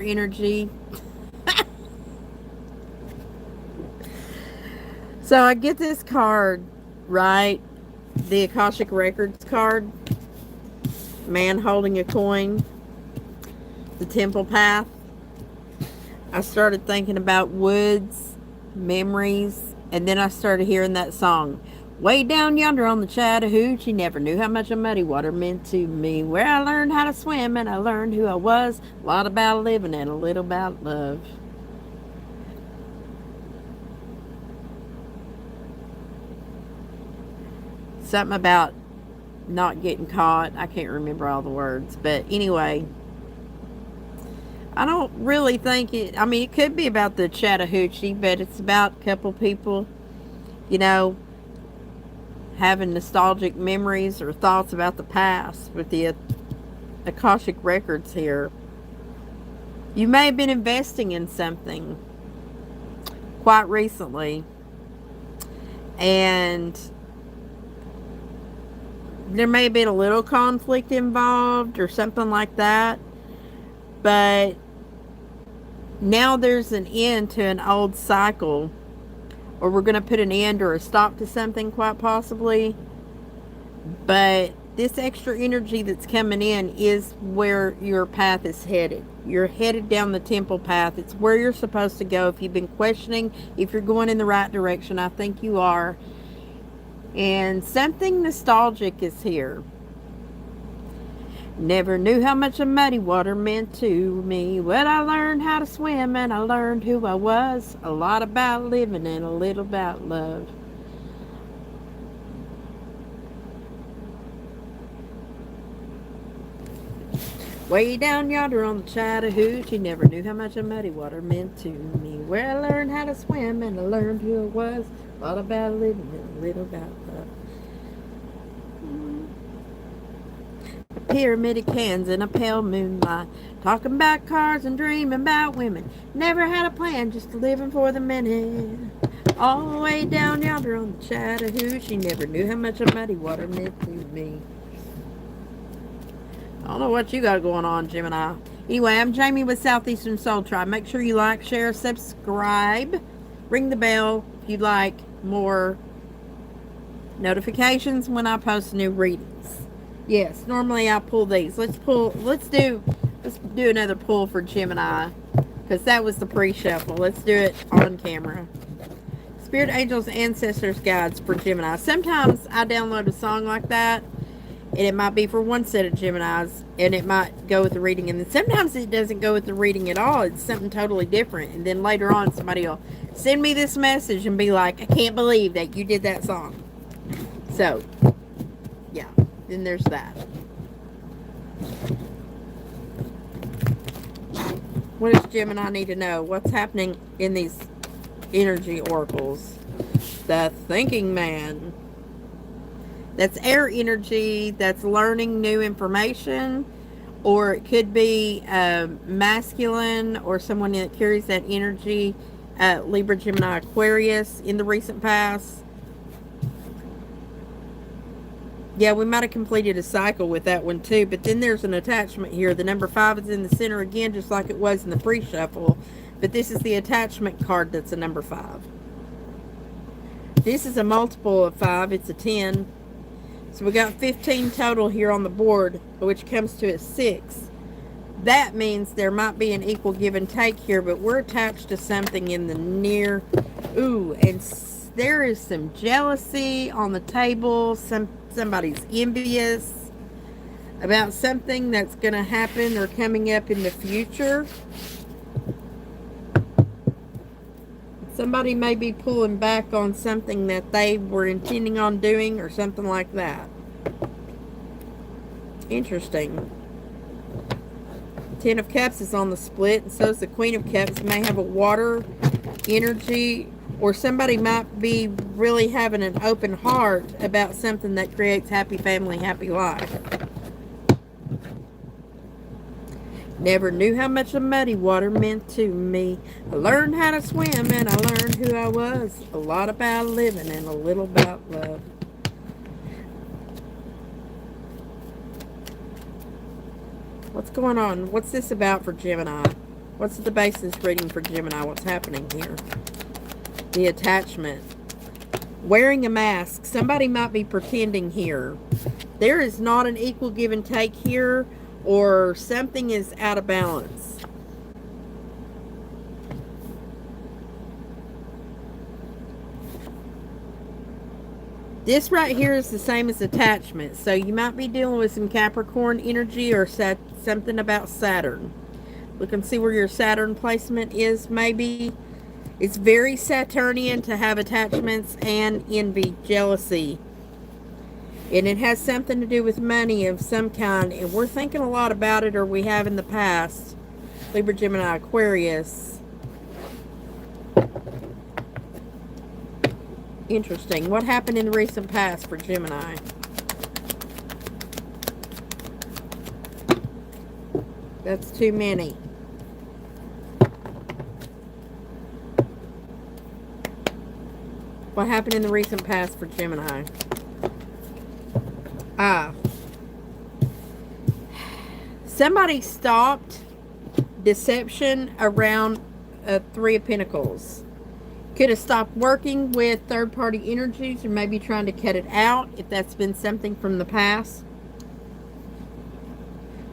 energy. So I get this card, right? The Akashic Records card. Man holding a coin. The Temple Path. I started thinking about woods, memories, and then I started hearing that song. Way down yonder on the Chattahoochee, never knew how much a muddy water meant to me. Where I learned how to swim and I learned who I was. A lot about living and a little about love. Something about not getting caught. I can't remember all the words. But anyway, I don't really think it. I mean, it could be about the Chattahoochee, but it's about a couple people, you know, having nostalgic memories or thoughts about the past with the Akashic Records here. You may have been investing in something quite recently, and there may have been a little conflict involved or something like that, but now there's an end to an old cycle, or we're going to put an end or a stop to something quite possibly. But this extra energy that's coming in is where your path is headed. You're headed down the temple path. It's where you're supposed to go. If you've been questioning if you're going in the right direction, I think you are. And something nostalgic is here. Never knew how much a muddy water meant to me. When I learned how to swim and I learned who I was. A lot about living and a little about love. Way down yonder on the Chattahoochee, never knew how much a muddy water meant to me. Where I learned how to swim and I learned who I was. A lot about living and a little about love. A pyramid of cans in a pale moonlight. Talking about cars and dreaming about women. Never had a plan, just living for the minute. All the way down yonder on the Chattahoochee, never knew how much a muddy water meant to me. I don't know what you got going on, Gemini. Anyway, I'm Jamie with Southeastern Soul Tribe. Make sure you like, share, subscribe, ring the bell if you'd like more notifications when I post new readings. Yes, normally I pull these. Let's do another pull for Gemini, because that was the pre-shuffle. Let's do it on camera. Spirit Angels, Ancestors, Guides for Gemini. Sometimes I download a song like that, and it might be for one set of Geminis, and it might go with the reading, and then sometimes it doesn't go with the reading at all. It's something totally different, and then later on somebody will send me this message and be like, I can't believe that you did that song. So, yeah, then there's that. What does Gemini need to know? What's happening in these energy oracles? The Thinking Man. That's air energy. That's learning new information. Or it could be masculine or someone that carries that energy. Libra, Gemini, Aquarius in the recent past. Yeah, we might have completed a cycle with that one too. But then there's an attachment here. The number 5 is in the center again, just like it was in the pre-shuffle. But this is the attachment card that's a number 5. This is a multiple of 5. It's a 10. So we got 15 total here on the board, which comes to a 6. That means there might be an equal give and take here, but we're attached to something in the near. Ooh, and there is some jealousy on the table. Somebody's envious about something that's going to happen or coming up in the future. Somebody may be pulling back on something that they were intending on doing or something like that. Interesting. 10 of Cups is on the split, and so is the Queen of Cups. May have a water energy, or somebody might be really having an open heart about something that creates happy family, happy life. Never knew how much the muddy water meant to me. I learned how to swim and I learned who I was. A lot about living and a little about love. What's going on? What's this about for Gemini? What's the basis reading for Gemini? What's happening here? The attachment. Wearing a mask. Somebody might be pretending here. There is not an equal give and take here, or something is out of balance. This right here is the same as attachment. So you might be dealing with some Capricorn energy or something about Saturn. Look and see where your Saturn placement is, maybe. It's very Saturnian to have attachments and envy, jealousy. And it has something to do with money of some kind. And we're thinking a lot about it, or we have in the past. Libra, Gemini, Aquarius. Interesting. What happened in the recent past for Gemini? That's too many. What happened in the recent past for Gemini? Somebody stopped deception around Three of Pentacles. Could have stopped working with third-party energies, or maybe trying to cut it out if that's been something from the past.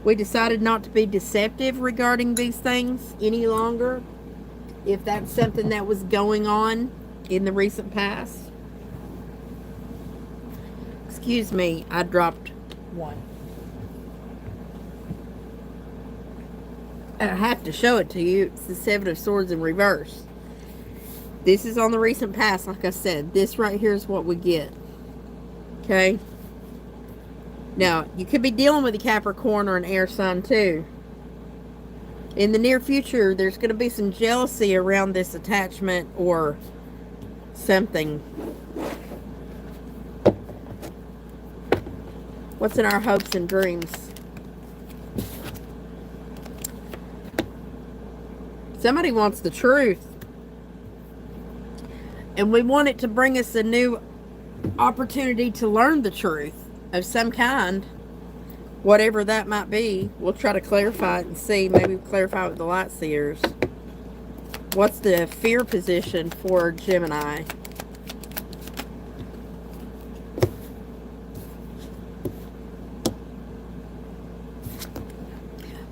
We decided not to be deceptive regarding these things any longer, if that's something that was going on in the recent past. Excuse me, I dropped one. I have to show it to you. It's the Seven of Swords in reverse. This is on the recent past, like I said. This right here is what we get. Okay? Now, you could be dealing with a Capricorn or an air sign too. In the near future, there's going to be some jealousy around this attachment or something. What's in our hopes and dreams? Somebody wants the truth. And we want it to bring us a new opportunity to learn the truth of some kind. Whatever that might be. We'll try to clarify it and see. Maybe clarify it with the light seers. What's the fear position for Gemini?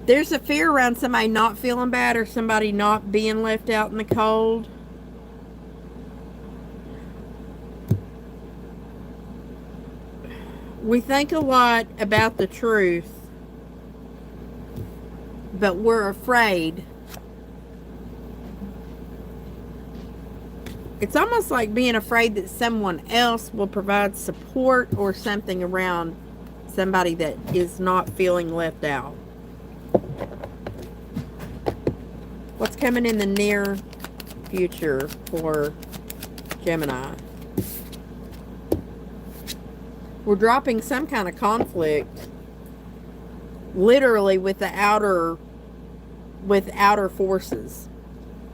There's a fear around somebody not feeling bad or somebody not being left out in the cold. We think a lot about the truth, but we're afraid. It's almost like being afraid that someone else will provide support or something around somebody that is not feeling left out. What's coming in the near future for Gemini? We're dropping some kind of conflict, literally with outer forces,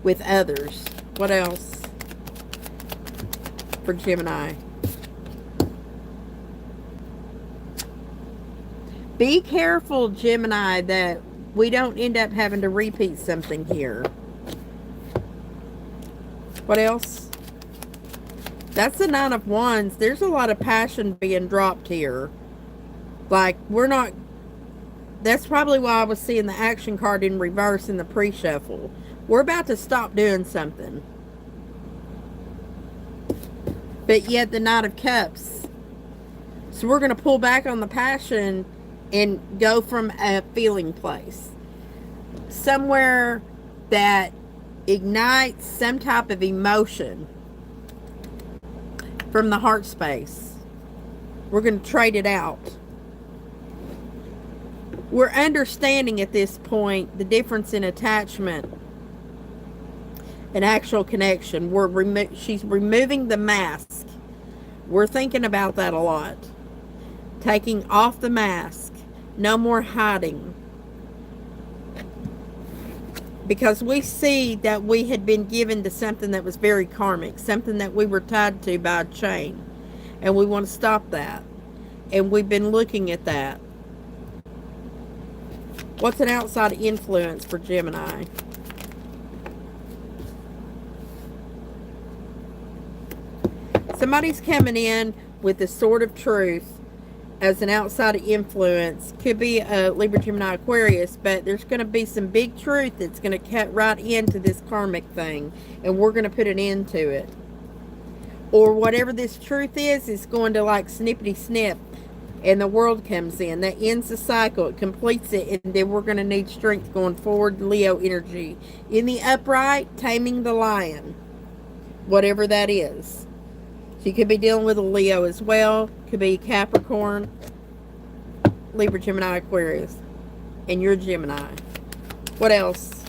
with others. What else for Gemini? Be careful, Gemini, that we don't end up having to repeat something here. What else? That's the Nine of Wands. There's a lot of passion being dropped here. Like, we're not... That's probably why I was seeing the action card in reverse in the pre-shuffle. We're about to stop doing something. But yet the Knight of Cups. So we're going to pull back on the passion and go from a feeling place. Somewhere that ignites some type of emotion from the heart space. We're going to trade it out. We're understanding at this point the difference in attachment and actual connection. She's removing the mask. We're thinking about that a lot. Taking off the mask. No more hiding. Because we see that we had been given to something that was very karmic. Something that we were tied to by a chain. And we want to stop that. And we've been looking at that. What's an outside influence for Gemini? Somebody's coming in with the sword of truth as an outside influence. Could be a Libra, Gemini, Aquarius, but there's going to be some big truth that's going to cut right into this karmic thing, and we're going to put an end to it. Or whatever this truth is going to like snippety snip, and the world comes in. That ends the cycle. It completes it, and then we're going to need strength going forward. Leo energy. In the upright, taming the lion. Whatever that is. So you could be dealing with a Leo as well. Could be Capricorn, Libra, Gemini, Aquarius. And you're Gemini. What else?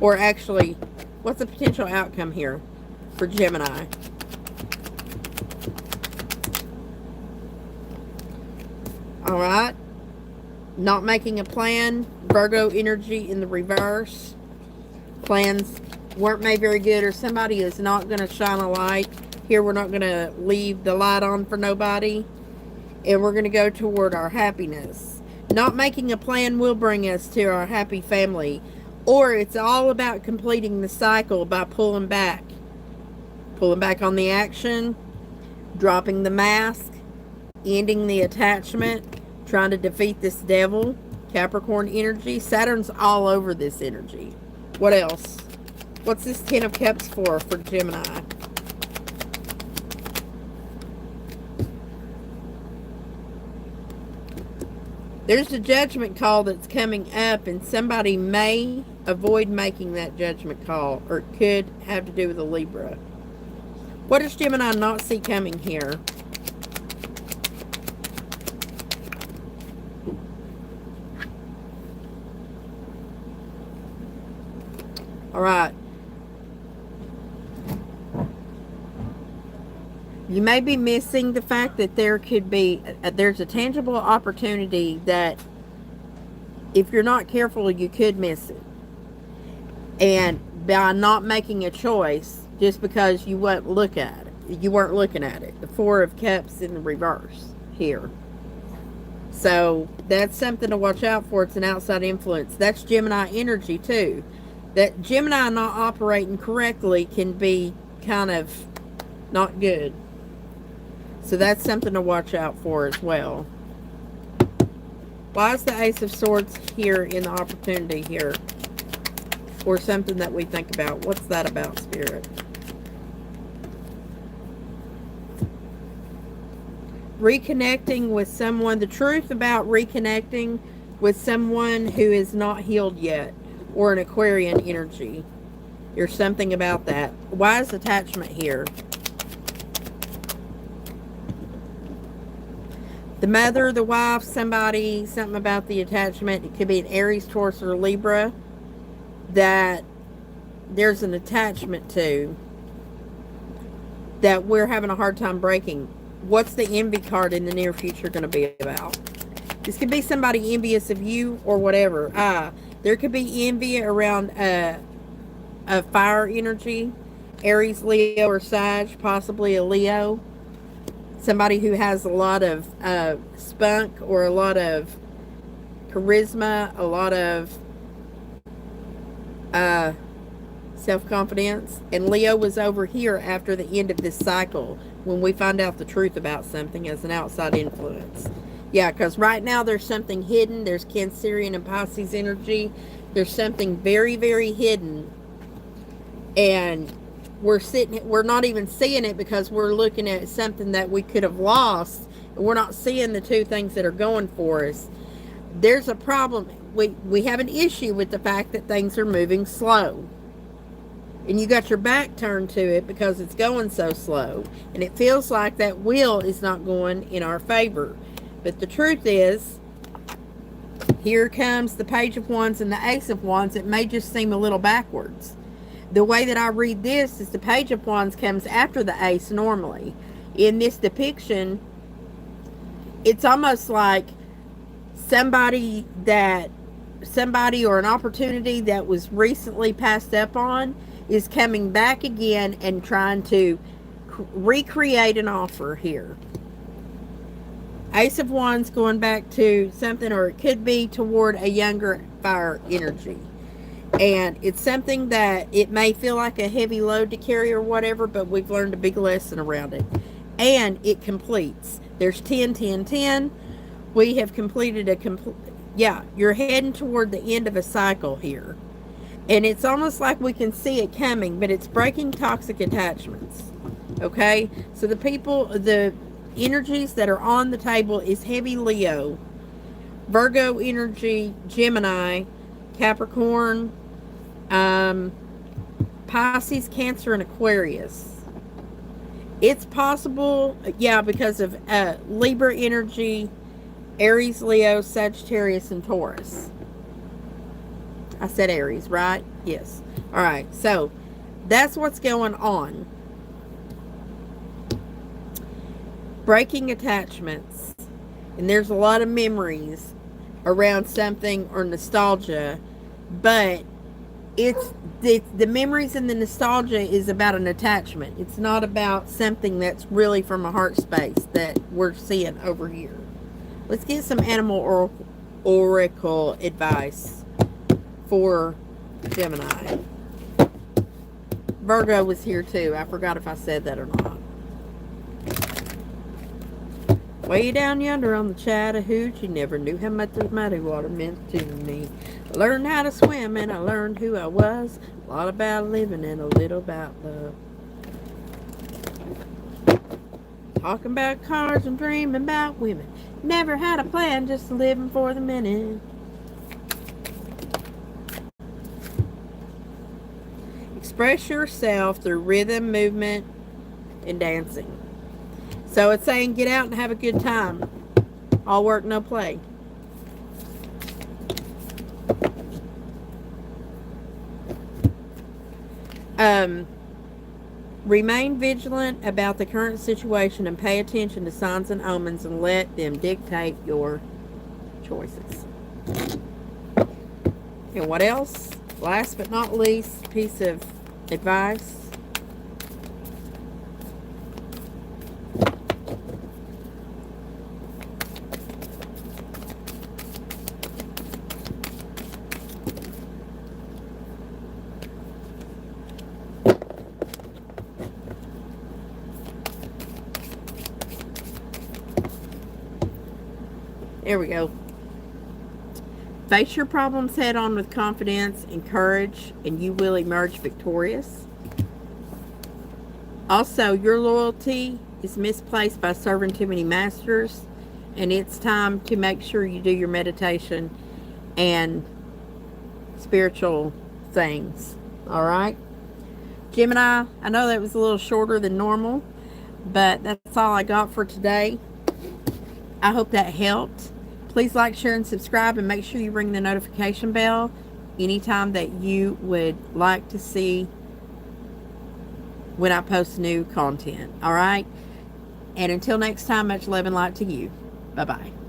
Or actually, what's the potential outcome here for Gemini? Alright. Not making a plan. Virgo energy in the reverse. Plans weren't made very good, or somebody is not going to shine a light. Here we're not going to leave the light on for nobody. And we're going to go toward our happiness. Not making a plan will bring us to our happy family. Or it's all about completing the cycle by pulling back. Pulling back on the action. Dropping the mask. Ending the attachment. Trying to defeat this devil. Capricorn energy. Saturn's all over this energy. What else? What's this Ten of Cups for Gemini? There's a judgment call that's coming up, and somebody may avoid making that judgment call, or it could have to do with a Libra. What does Gemini not see coming here? All right. You may be missing the fact that there could be, there's a tangible opportunity that if you're not careful, you could miss it. And by not making a choice, just because you won't look at it, you weren't looking at it. The Four of Cups in the reverse here. So that's something to watch out for. It's an outside influence. That's Gemini energy too. That Gemini not operating correctly can be kind of not good. So that's something to watch out for as well. Why is the Ace of Swords here in the opportunity here? Or something that we think about. What's that about, Spirit? Reconnecting with someone. The truth about reconnecting with someone who is not healed yet. Or an Aquarian energy. There's something about that. Why is attachment here? The mother, the wife, somebody, something about the attachment. It could be an Aries, Taurus, or Libra that there's an attachment to that we're having a hard time breaking. What's the envy card in the near future going to be about? This could be somebody envious of you or whatever. There could be envy around a fire energy. Aries, Leo, or Sag, possibly a Leo. Somebody who has a lot of spunk or a lot of charisma, a lot of self-confidence. And Leo was over here after the end of this cycle when we find out the truth about something as an outside influence. Yeah, because right now there's something hidden. There's Cancerian and Pisces energy. There's something very, very hidden. And we're not even seeing it because we're looking at something that we could have lost. And we're not seeing the two things that are going for us. There's a problem. We have an issue with the fact that things are moving slow. And you got your back turned to it because it's going so slow. And it feels like that wheel is not going in our favor. But the truth is, here comes the Page of Wands and the Ace of Wands. It may just seem a little backwards. The way that I read this is the Page of Wands comes after the Ace normally. In this depiction, it's almost like somebody or an opportunity that was recently passed up on is coming back again and trying to recreate an offer here. Ace of Wands going back to something, or it could be toward a younger fire energy. And it's something that it may feel like a heavy load to carry or whatever, but we've learned a big lesson around it. And it completes. There's 10, 10, 10. We have completed yeah, you're heading toward the end of a cycle here. And it's almost like we can see it coming, but it's breaking toxic attachments. Okay? So the energies that are on the table is heavy Leo, Virgo energy, Gemini, Capricorn, Pisces, Cancer, and Aquarius. It's possible, yeah, because of Libra energy, Aries, Leo, Sagittarius, and Taurus. I said Aries, right? Yes. All right. So that's what's going on. Breaking attachments. And there's a lot of memories around something or nostalgia, but it's the memories and the nostalgia is about an attachment. It's not about something that's really from a heart space that we're seeing over here. Let's get some animal oracle advice for Gemini. Virgo was here too. I forgot if I said that or not. Way down yonder on the Chattahoochee, never knew how much the muddy water meant to me. I learned how to swim and I learned who I was. A lot about living and a little about love. Talking about cars and dreaming about women. Never had a plan, just living for the minute. Express yourself through rhythm, movement, and dancing. So it's saying get out and have a good time. All work, no play. Remain vigilant about the current situation and pay attention to signs and omens and let them dictate your choices. And what else? Last but not least, piece of advice. There we go. Face your problems head on with confidence and courage, and you will emerge victorious. Also, your loyalty is misplaced by serving too many masters, and it's time to make sure you do your meditation and spiritual things. All right? Gemini, I know that was a little shorter than normal, but that's all I got for today. I hope that helped. Please like, share, and subscribe, and make sure you ring the notification bell anytime that you would like to see when I post new content. All right? And until next time, much love and light to you. Bye-bye.